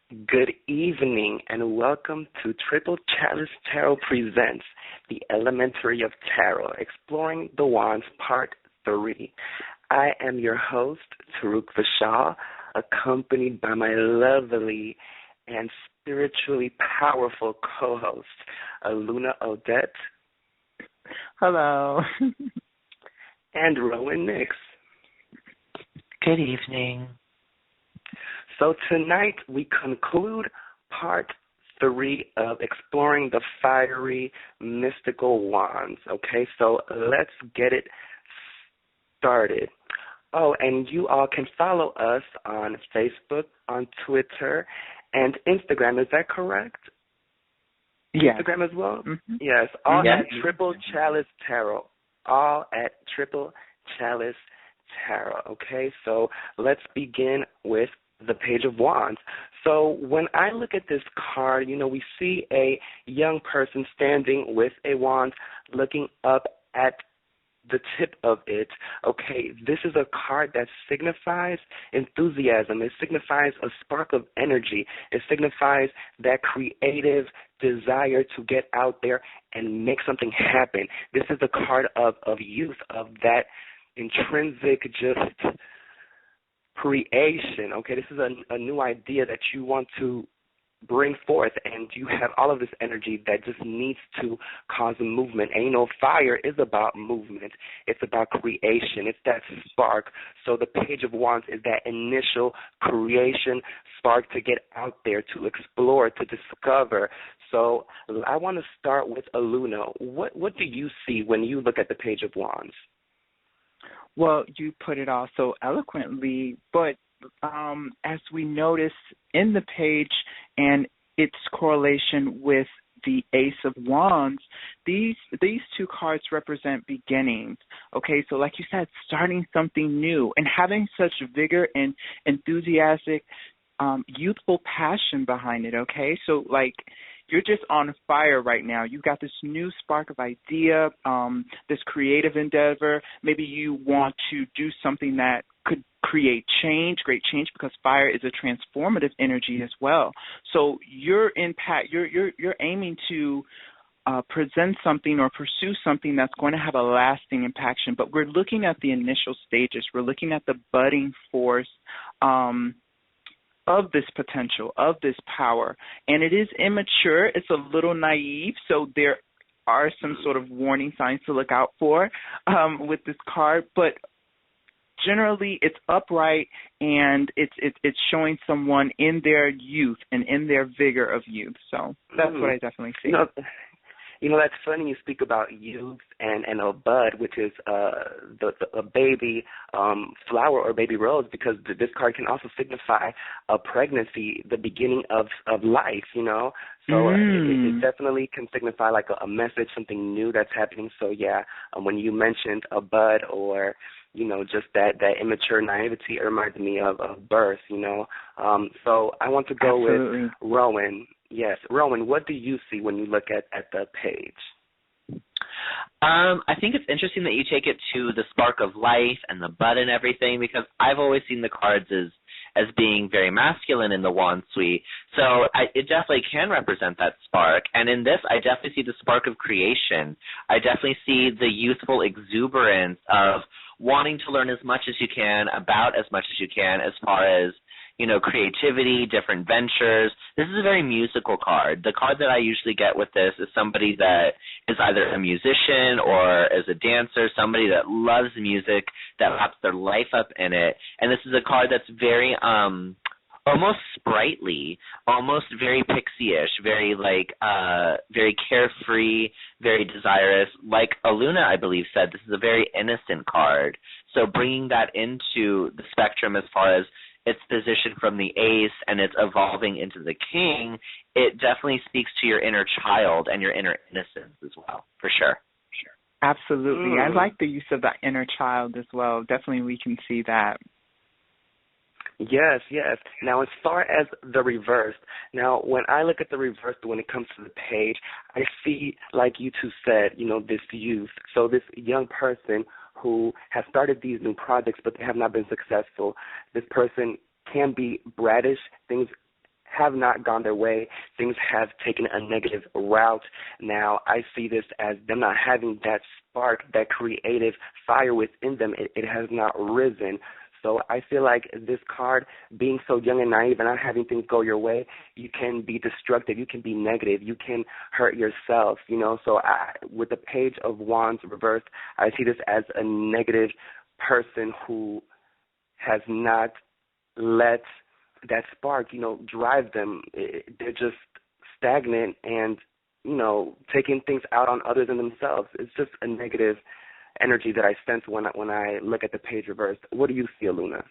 Good evening and welcome to Triple Chalice Tarot Presents The Elementary of Tarot, Exploring the Wands Part 3. I am your host, Taruk Vishal, accompanied by my lovely and spiritually powerful co-host, Aluna Odette. Hello. And Rowan Nix. Good evening. So tonight we conclude part 3 of exploring the fiery mystical wands. Okay, so let's get it started. Oh, and you all can follow us on Facebook, on Twitter, and Instagram. Is that correct? Yes. Instagram as well? Mm-hmm. Yes, all Yes. at Triple Chalice Tarot. All at Triple Chalice Tarot. Okay, so let's begin with the Page of Wands. So when I look at this card, we see a young person standing with a wand looking up at the tip of it. Okay, this is a card that signifies enthusiasm. It signifies a spark of energy. It signifies that creative desire to get out there and make something happen. This is a card of youth, of that intrinsic just creation. Okay, this is a new idea that you want to bring forth, and you have all of this energy that just needs to cause a movement. And fire is about movement. It's about creation. It's that spark. So the Page of Wands is that initial creation spark to get out there, to explore, to discover. So I want to start with Aluna. What do you see when you look at the Page of Wands? Well, you put it all so eloquently, but as we notice in the page and its correlation with the Ace of Wands, these two cards represent beginnings. Okay, so like you said, starting something new and having such vigor and enthusiastic, youthful passion behind it. Okay, so like, you're just on fire right now. You've got this new spark of idea, this creative endeavor. Maybe you want to do something that could create change, great change, because fire is a transformative energy as well. So you're aiming to present something or pursue something that's going to have a lasting impact. But we're looking at the initial stages. We're looking at the budding force of this potential, of this power. And it is immature. It's a little naive, so there are some sort of warning signs to look out for with this card. But generally, it's upright, and it's showing someone in their youth and in their vigor of youth. So that's what I definitely see. That's funny you speak about youth and a bud, which is a baby flower or baby rose, because this card can also signify a pregnancy, the beginning of life, So it definitely can signify like a message, something new that's happening. So, yeah, when you mentioned a bud or, just that immature naivety, it reminds me of birth, So I want to go with Rowan. Yes. Rowan, what do you see when you look at the page? I think it's interesting that you take it to the spark of life and the bud and everything, because I've always seen the cards as being very masculine in the wand suite. So it definitely can represent that spark. And in this, I definitely see the spark of creation. I definitely see the youthful exuberance of wanting to learn as much as you can about as much as you can as far as creativity, different ventures. This is a very musical card. The card that I usually get with this is somebody that is either a musician or is a dancer, somebody that loves music, that wraps their life up in it. And this is a card that's very almost sprightly, almost very pixie-ish, very very carefree, very desirous. Like Aluna, I believe, said, this is a very innocent card. So bringing that into the spectrum as far as its position from the ace and it's evolving into the king, it definitely speaks to your inner child and your inner innocence as well, for sure. Absolutely. I like the use of that inner child as well. Definitely we can see that. Yes. Now, as far as the reversed, when I look at the reversed when it comes to the page, I see, like you two said, this youth. So this young person who has started these new projects, but they have not been successful. This person can be brattish. Things have not gone their way. Things have taken a negative route. Now, I see this as them not having that spark, that creative fire within them. It has not risen. So I feel like this card, being so young and naive and not having things go your way, you can be destructive, you can be negative, you can hurt yourself, you know. So with the Page of Wands reversed, I see this as a negative person who has not let that spark, you know, drive them. They're just stagnant and, you know, taking things out on others and themselves. It's just a negative energy that I sense when I look at the page reversed. What do you see, Luna?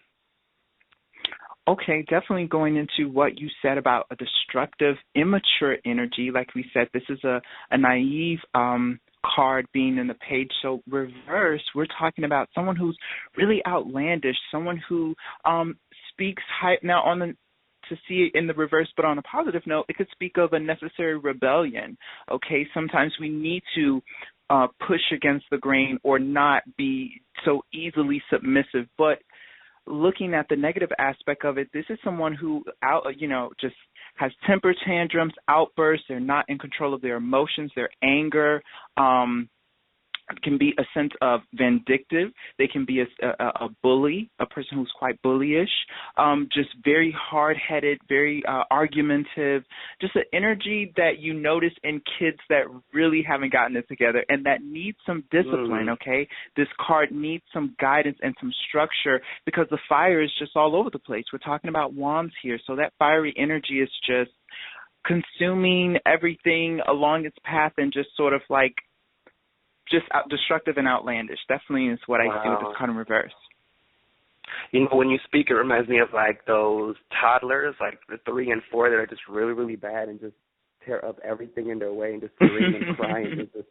Okay, definitely going into what you said about a destructive, immature energy. Like we said, this is a naive card being in the page. So reverse, we're talking about someone who's really outlandish, someone who speaks high. Now, to see it in the reverse, but on a positive note, it could speak of a necessary rebellion. Okay, sometimes we need to push against the grain or not be so easily submissive. But looking at the negative aspect of it, this is someone who just has temper tantrums, outbursts. They're not in control of their emotions, their anger. Can be a sense of vindictive. They can be a bully, a person who's quite bullyish, just very hard-headed, very argumentative, just an energy that you notice in kids that really haven't gotten it together and that need some discipline, okay? This card needs some guidance and some structure because the fire is just all over the place. We're talking about wands here, so that fiery energy is just consuming everything along its path and just sort of like just destructive and outlandish. Definitely is what I see with this card in reverse. You know, when you speak, it reminds me of like those toddlers, like the 3 and 4 that are just really, really bad and just tear up everything in their way and just scream and cry and just,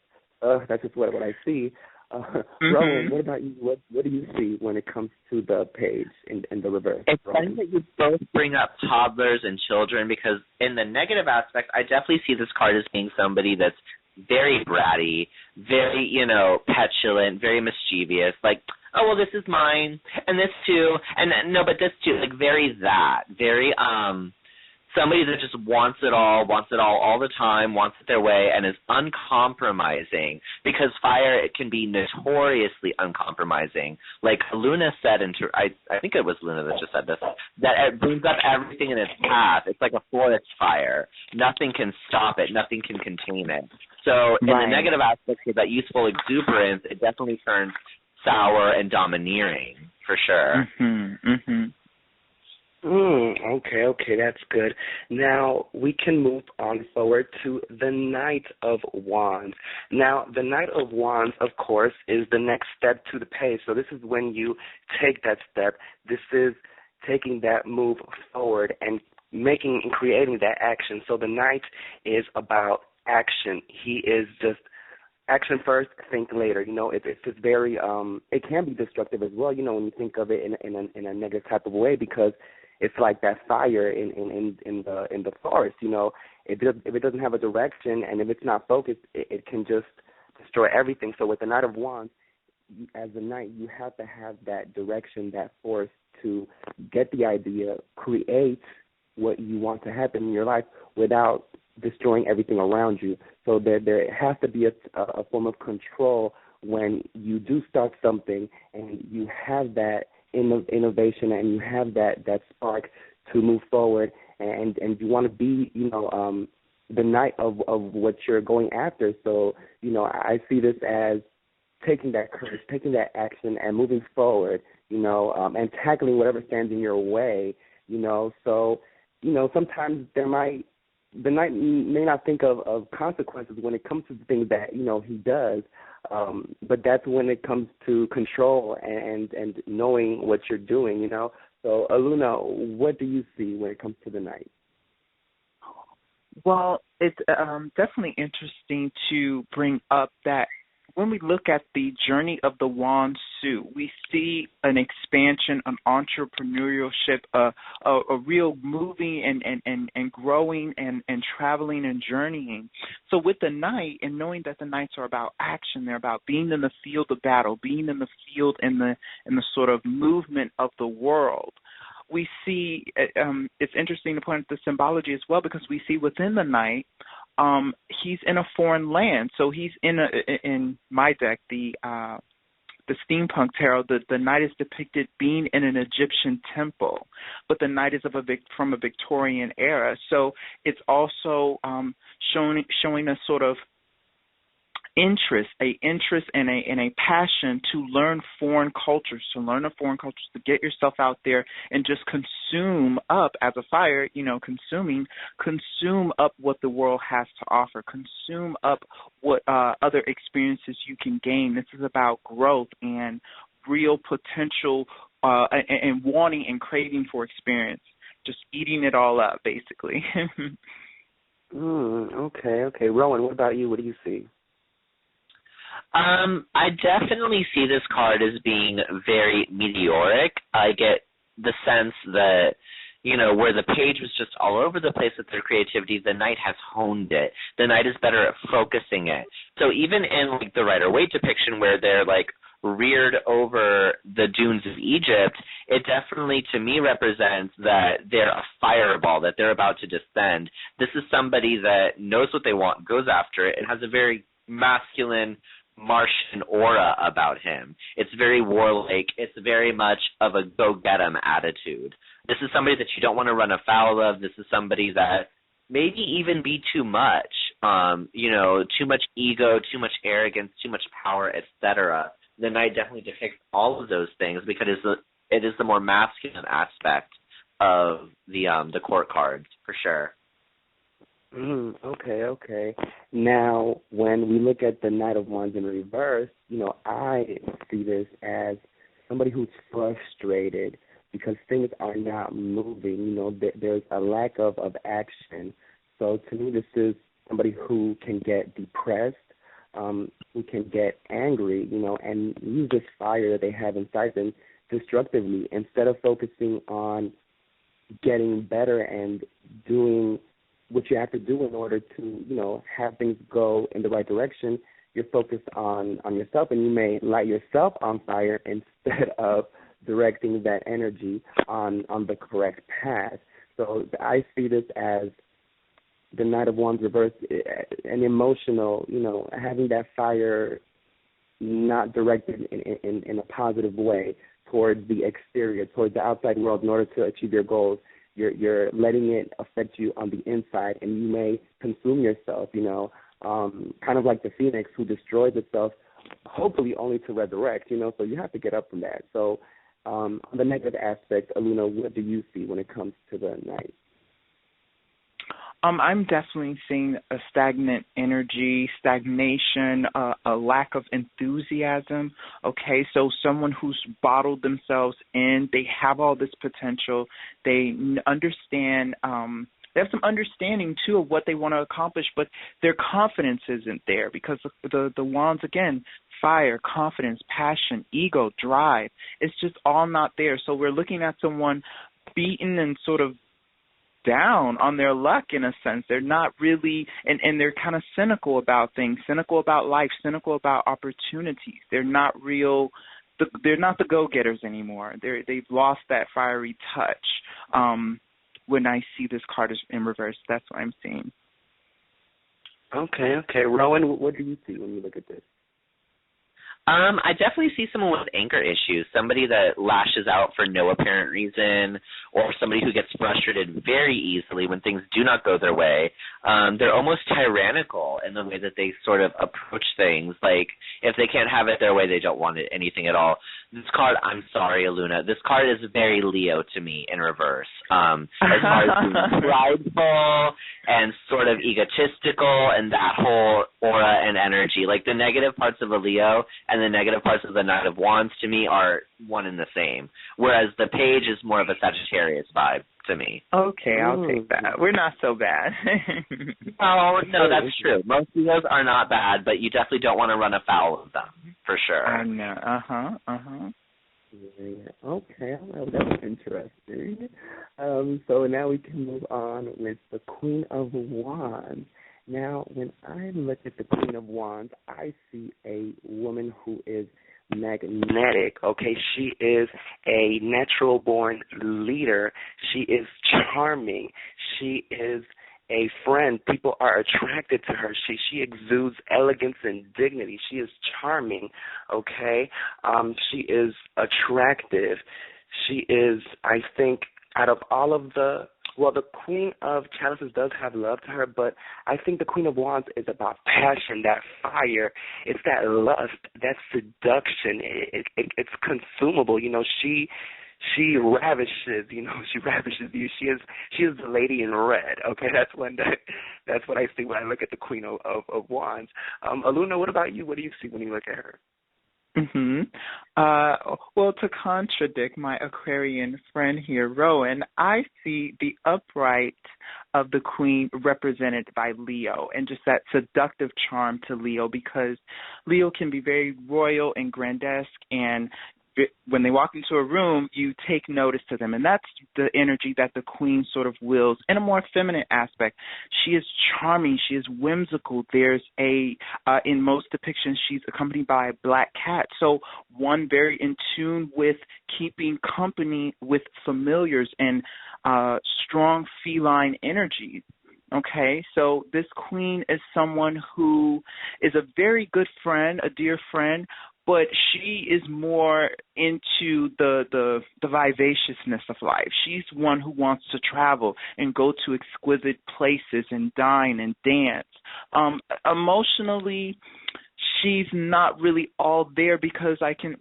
that's just what I see. Rowan, what about you? What do you see when it comes to the page in the reverse? It's funny that you both bring up toddlers and children because in the negative aspect, I definitely see this card as being somebody that's very bratty, very, petulant, very mischievous, like, oh, well, this is mine, and this too, and no, but this too, like, very, somebody that just wants it all the time, wants it their way, and is uncompromising, because fire, it can be notoriously uncompromising. Like Luna said, I think it was Luna that just said this, that it brings up everything in its path. It's like a forest fire. Nothing can stop it. Nothing can contain it. So in the negative aspect of that youthful exuberance, it definitely turns sour and domineering, for sure. Okay, that's good. Now, we can move on forward to the Knight of Wands. Now, the Knight of Wands, of course, is the next step to the page. So this is when you take that step. This is taking that move forward and making and creating that action. So the Knight is about action. He is just action first, think later. It's very, it can be destructive as well, when you think of it in a negative type of way, because it's like that fire in the forest. If it doesn't have a direction and if it's not focused, it can just destroy everything. So with the Knight of Wands, as a knight, you have to have that direction, that force to get the idea, create what you want to happen in your life without destroying everything around you. So there has to be a form of control when you do start something and you have that innovation and you have that spark to move forward, and you want to be the knight of what you're going after. So I see this as taking that courage, taking that action, and moving forward. And tackling whatever stands in your way. So sometimes the knight may not think of consequences when it comes to the things that he does. But that's when it comes to control and knowing what you're doing, So, Aluna, what do you see when it comes to the knight? Well, it's definitely interesting to bring up that when we look at the journey of the wand suit, we see an expansion, an entrepreneurship, a real moving and growing and traveling and journeying. So with the knight, and knowing that the knights are about action, they're about being in the field of battle, being in the field in the sort of movement of the world. we see it's interesting to point out the symbology as well, because we see within the knight, he's in a foreign land. So he's in my deck, the steampunk tarot, the knight is depicted being in an Egyptian temple, but the knight is from a Victorian era. So it's also showing a sort of interest and a passion to learn foreign cultures, to get yourself out there and just consume up as a fire, consume up what the world has to offer, consume up what other experiences you can gain. This is about growth and real potential and wanting and craving for experience, just eating it all up, basically. Okay. Rowan, what about you? What do you see? I definitely see this card as being very meteoric. I get the sense that, where the page was just all over the place with their creativity, the knight has honed it. The knight is better at focusing it. So even in the Rider-Waite depiction where they're reared over the dunes of Egypt, it definitely to me represents that they're a fireball, that they're about to descend. This is somebody that knows what they want, goes after it, and has a very masculine Martian aura about him. It's very warlike. It's very much of a go-get-em attitude. This is somebody that you don't want to run afoul of. This is somebody that maybe even be too much, too much ego, too much arrogance, too much power, etc. The knight definitely depicts all of those things because it is the more masculine aspect of the court cards, for sure. Okay. Now, when we look at the Knight of Wands in reverse, I see this as somebody who's frustrated because things are not moving. There's a lack of action. So to me, this is somebody who can get depressed, who can get angry, and use this fire that they have inside them destructively instead of focusing on getting better and doing what you have to do in order to, have things go in the right direction. You're focused on yourself, and you may light yourself on fire instead of directing that energy on the correct path. So I see this as the Knight of Wands reverse, an emotional, having that fire not directed in a positive way towards the exterior, towards the outside world in order to achieve your goals. You're letting it affect you on the inside, and you may consume yourself, kind of like the phoenix who destroys itself, hopefully only to resurrect, so you have to get up from that. So on the negative aspect, Aluna, what do you see when it comes to the night? I'm definitely seeing a stagnant energy, stagnation, a lack of enthusiasm. Okay, so someone who's bottled themselves in, they have all this potential, they understand, they have some understanding too of what they want to accomplish, but their confidence isn't there because the wands, again, fire, confidence, passion, ego, drive, it's just all not there. So we're looking at someone beaten and sort of down on their luck in a sense. They're not really, and they're kind of cynical about things, cynical about life, cynical about opportunities. They're not real, they're not the go-getters anymore. They've lost that fiery touch. When I see this card in reverse, that's what I'm seeing. Okay. Rowan, what do you see when you look at this? I definitely see someone with anger issues, somebody that lashes out for no apparent reason, or somebody who gets frustrated very easily when things do not go their way. They're almost tyrannical in the way that they sort of approach things. Like, if they can't have it their way, they don't want it, anything at all. This card, I'm sorry, Aluna, this card is very Leo to me in reverse. As far as being prideful and sort of egotistical and that whole aura and energy. Like, the negative parts of a Leo and the negative parts of the Knight of Wands to me are one and the same, whereas the page is more of a Sagittarius vibe to me. Okay, I'll take that. We're not so bad. No, that's true. Most Leos are not bad, but you definitely don't want to run afoul of them, for sure. I know. Yeah. Okay, well, that was interesting. So now we can move on with the Queen of Wands. Now, when I look at the Queen of Wands, I see a woman who is magnetic, okay? She is a natural-born leader. She is charming. She is a friend. People are attracted to her. She exudes elegance and dignity. She is charming, okay? She is attractive. She is, I think, out of all of the Queen of Chalices does have love to her, but I think the Queen of Wands is about passion, that fire. It's that lust, that seduction. It's consumable. She ravishes. She ravishes you. She is the lady in red. Okay, that's what I see when I look at the Queen of Wands. Aluna, what about you? What do you see when you look at her? Well, to contradict my Aquarian friend here, Rowan, I see the upright of the Queen represented by Leo, and just that seductive charm to Leo, because Leo can be very royal and grandesque, and when they walk into a room, you take notice to them, and that's the energy that the Queen sort of wills in a more feminine aspect. She is charming. She is whimsical. There's in most depictions, she's accompanied by a black cat, so one very in tune with keeping company with familiars and strong feline energies. Okay, so this Queen is someone who is a very good friend, a dear friend, but she is more into the vivaciousness of life. She's one who wants to travel and go to exquisite places and dine and dance. Emotionally, she's not really all there, because I can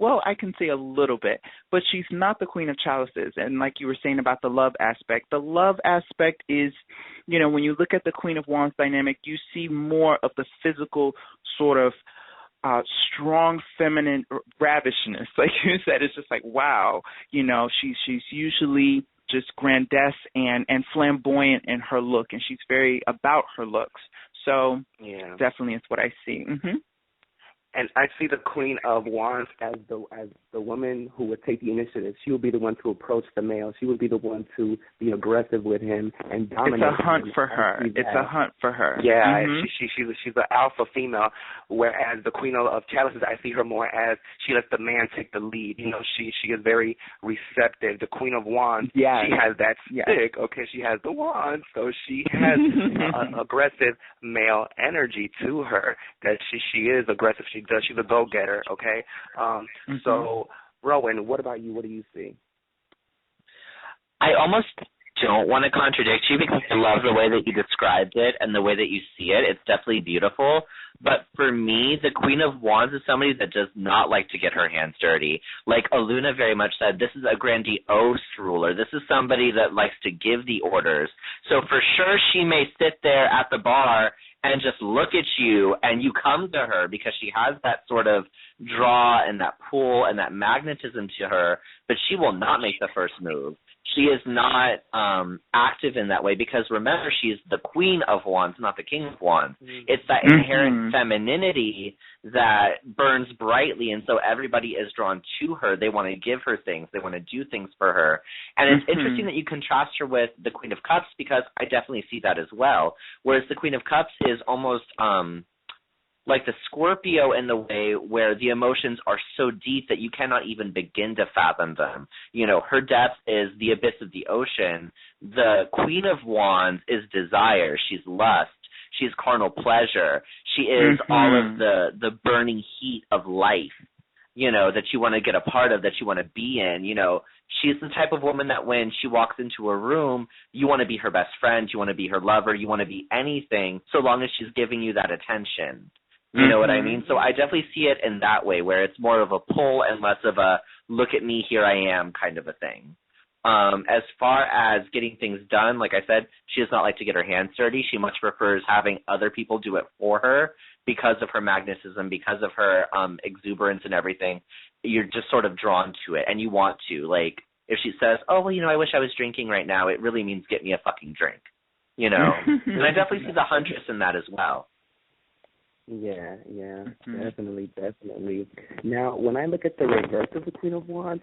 say a little bit, but she's not the Queen of Chalices. And like you were saying about the love aspect is, when you look at the Queen of Wands dynamic, you see more of the physical sort of strong feminine ravishness. Like you said, it's just like, wow, she's usually just grandesque and flamboyant in her look, and she's very about her looks. So definitely it's what I see. And I see the Queen of Wands as the woman who would take the initiative. She would be the one to approach the male. She would be the one to be aggressive with him and dominate. It's a hunt for her. Yeah, she's an alpha female, whereas the Queen of Chalices, I see her more as she lets the man take the lead. She is very receptive. The Queen of Wands, she has that stick. Okay, she has the wand, so she has an aggressive male energy to her. That she is aggressive. She's a go-getter, okay? So, Rowan, what about you? What do you see? I almost don't want to contradict you, because I love the way that you described it and the way that you see it. It's definitely beautiful. But for me, the Queen of Wands is somebody that does not like to get her hands dirty. Like Aluna very much said, this is a grandiose ruler. This is somebody that likes to give the orders. So for sure she may sit there at the bar and just look at you, and you come to her because she has that sort of draw and that pull and that magnetism to her, but she will not make the first move. She is not active in that way, because remember, she's the Queen of Wands, not the King of Wands. It's that inherent femininity that burns brightly, and so everybody is drawn to her. They want to give her things. They want to do things for her. And it's interesting that you contrast her with the Queen of Cups, because I definitely see that as well, whereas the Queen of Cups is almost like the Scorpio in the way where the emotions are so deep that you cannot even begin to fathom them. Her depth is the abyss of the ocean. The Queen of Wands is desire. She's lust. She's carnal pleasure. She is all of the burning heat of life, that you want to get a part of, that you want to be in. She's the type of woman that when she walks into a room, you want to be her best friend, you want to be her lover, you want to be anything, so long as she's giving you that attention. You know what I mean? So I definitely see it in that way, where it's more of a pull and less of a look at me, here I am kind of a thing. As far as getting things done, like I said, she does not like to get her hands dirty. She much prefers having other people do it for her because of her magnetism, because of her exuberance and everything. You're just sort of drawn to it, and you want to. Like, if she says, oh, well, I wish I was drinking right now, it really means get me a fucking drink. And I definitely see the huntress in that as well. Yeah, definitely. Now, when I look at the reverse of the Queen of Wands,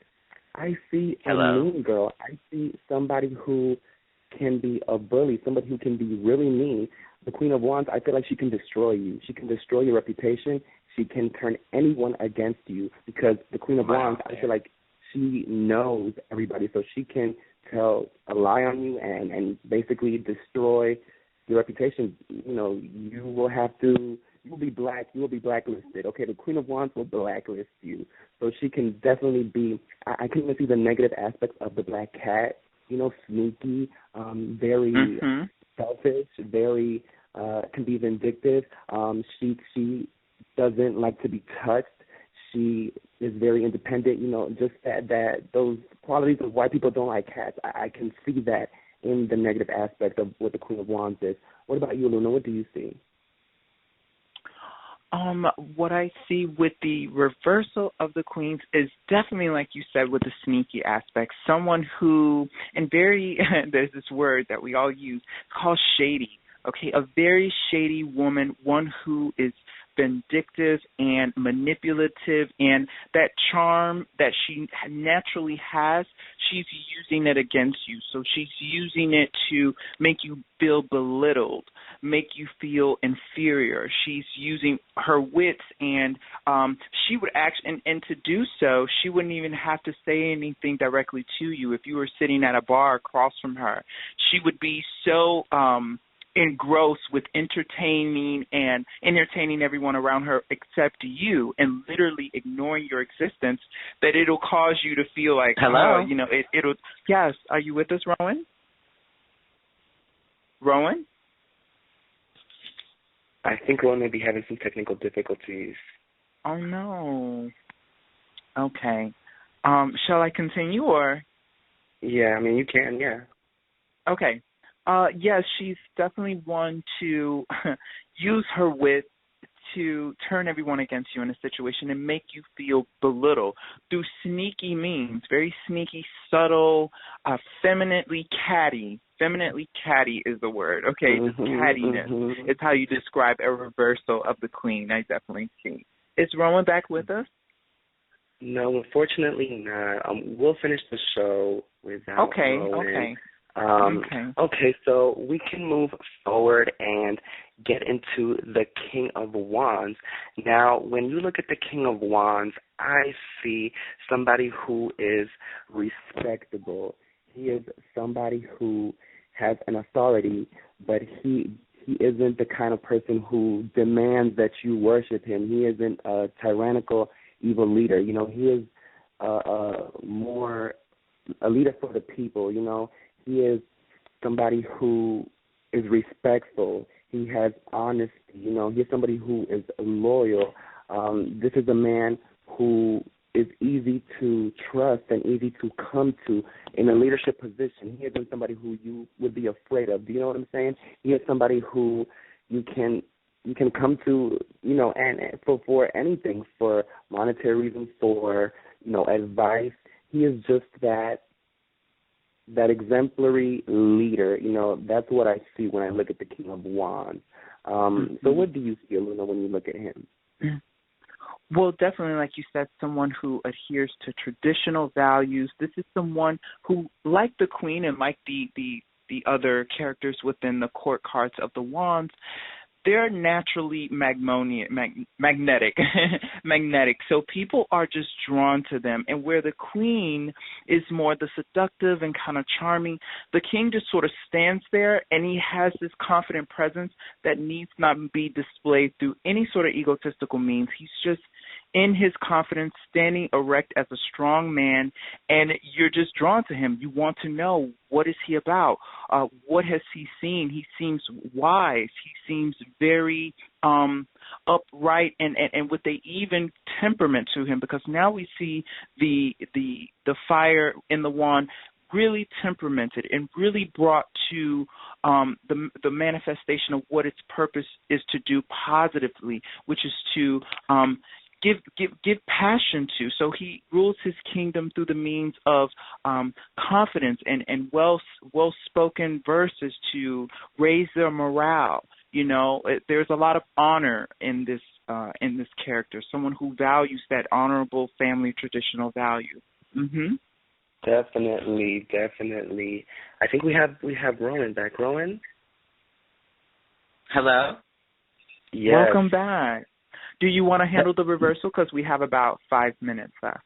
I see a mean girl. I see somebody who can be a bully, somebody who can be really mean. The Queen of Wands, I feel like she can destroy you. She can destroy your reputation. She can turn anyone against you because the Queen of Wands, I feel like she knows everybody, so she can tell a lie on you and basically destroy your reputation. You know, you will be blacklisted. Okay, the Queen of Wands will blacklist you. So she can definitely be, I can even see the negative aspects of the black cat, you know, sneaky, very selfish, very, can be vindictive. She doesn't like to be touched. She is very independent, you know, just that those qualities of why people don't like cats. I can see that in the negative aspect of what the Queen of Wands is. What about you, Luna? What do you see? What I see with the reversal of the queens is definitely, like you said, with the sneaky aspect. Someone who, and very, there's this word that we all use called shady. Okay, a very shady woman, one who is vindictive and manipulative, and that charm that she naturally has, she's using it against you. So she's using it to make you feel belittled, make you feel inferior. She's using her wits, and she would actually, and to do so, she wouldn't even have to say anything directly to you. If you were sitting at a bar across from her, she would be so engrossed with entertaining everyone around her except you, and literally ignoring your existence, that it'll cause you to feel like, hello, you know, it'll. Yes, are you with us, Rowan? Rowan? I think Rowan may be having some technical difficulties. Oh no. Okay. Shall I continue or? Yeah, I mean you can. Yeah. Okay. Yes, she's definitely one to use her wit to turn everyone against you in a situation and make you feel belittled through sneaky means, very sneaky, subtle, femininely catty. Femininely catty is the word. Okay, just cattiness is how you describe a reversal of the queen. I definitely see. Is Rowan back with us? No, unfortunately not. We'll finish the show without Rowan. Okay, so we can move forward and get into the King of Wands. Now, when you look at the King of Wands, I see somebody who is respectable. He is somebody who has an authority, but he isn't the kind of person who demands that you worship him. He isn't a tyrannical, evil leader. You know, he is more a leader for the people, you know. He is somebody who is respectful. He has honesty. You know, he's somebody who is loyal. This is a man who is easy to trust and easy to come to in a leadership position. He isn't somebody who you would be afraid of. Do you know what I'm saying? He is somebody who you can come to, you know, and for anything, for monetary reasons, for, you know, advice. He is just that exemplary leader. You know, that's what I see when I look at the King of Wands. So what do you see, Luna, when you look at him? Well, definitely, like you said, someone who adheres to traditional values. This is someone who, like the Queen and like the other characters within the court cards of the Wands, they're naturally magnetic. So people are just drawn to them. And where the Queen is more the seductive and kind of charming, the King just sort of stands there, and he has this confident presence that needs not be displayed through any sort of egotistical means. He's just in his confidence, standing erect as a strong man, and you're just drawn to him. You want to know, what is he about? What has he seen? He seems wise. He seems very upright and with an even temperament to him, because now we see the fire in the wand really temperamented and really brought to the manifestation of what its purpose is to do positively, which is to give passion to. So he rules his kingdom through the means of confidence and well-spoken verses to raise their morale. You know, there's a lot of honor in this character, someone who values that honorable family traditional value. Definitely. I think we have Rowan back. Rowan? Hello? Yes. Welcome back. Do you want to handle the reversal? Because we have about 5 minutes left.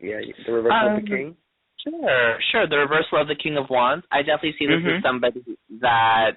Yeah, the reversal of the king. Sure. The reversal of the King of Wands. I definitely see this as somebody that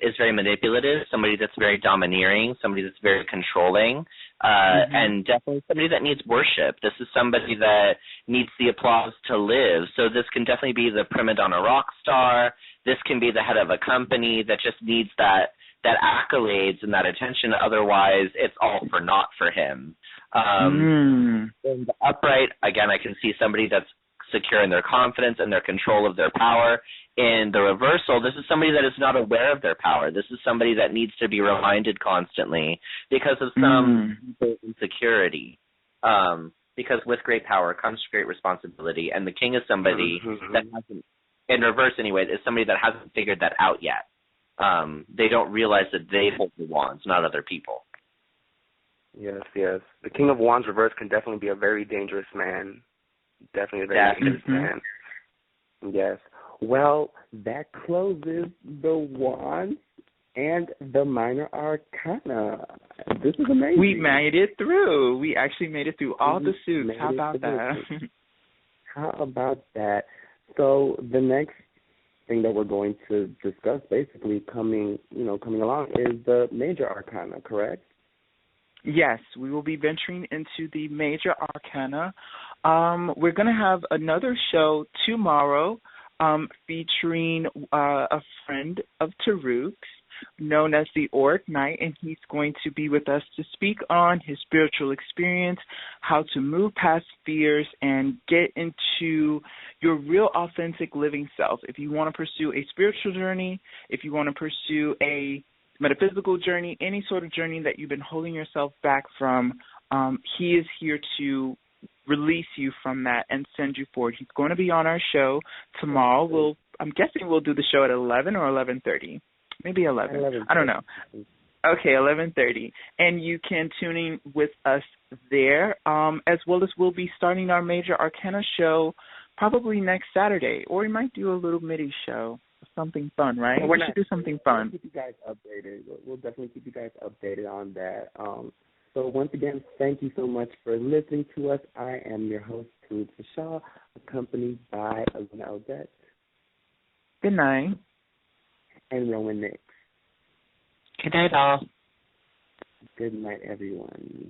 is very manipulative, somebody that's very domineering, somebody that's very controlling, and definitely somebody that needs worship. This is somebody that needs the applause to live. So this can definitely be the prima donna rock star. This can be the head of a company that just needs that accolades and that attention. Otherwise, it's all for naught for him. In the upright, again, I can see somebody that's secure in their confidence and their control of their power. In the reversal, this is somebody that is not aware of their power. This is somebody that needs to be reminded constantly because of some insecurity. Because with great power comes great responsibility, and the king is somebody that hasn't, in reverse anyway, is somebody that hasn't figured that out yet. They don't realize that they hold the wands, not other people. Yes. The King of Wands reverse can definitely be a very dangerous man. Definitely a very dangerous man. Yes. Well, that closes the wands and the minor arcana. This is amazing. We made it through. We actually made it through all the suits. How about that? How about that? So the next thing that we're going to discuss, basically coming along, is the major arcana, correct? Yes, we will be venturing into the major arcana. We're going to have another show tomorrow featuring a friend of Taruk's known as the Auric Knight, and he's going to be with us to speak on his spiritual experience, how to move past fears and get into your real authentic living self. If you want to pursue a spiritual journey, if you want to pursue a metaphysical journey, any sort of journey that you've been holding yourself back from, he is here to release you from that and send you forward. He's going to be on our show tomorrow. I'm guessing we'll do the show at 11 or 11:30. Maybe 11. I don't know. Okay, 11:30. And you can tune in with us there, as well as we'll be starting our major arcana show probably next Saturday, or we might do a little midi show. Something fun, right? We should do something fun. We'll keep you guys updated. We'll definitely keep you guys updated on that. So once again, thank you so much for listening to us. I am your host, Taruk Shaw, accompanied by Alina Odette. Good night. And Rowan Nix. Good night, all. Good night, everyone.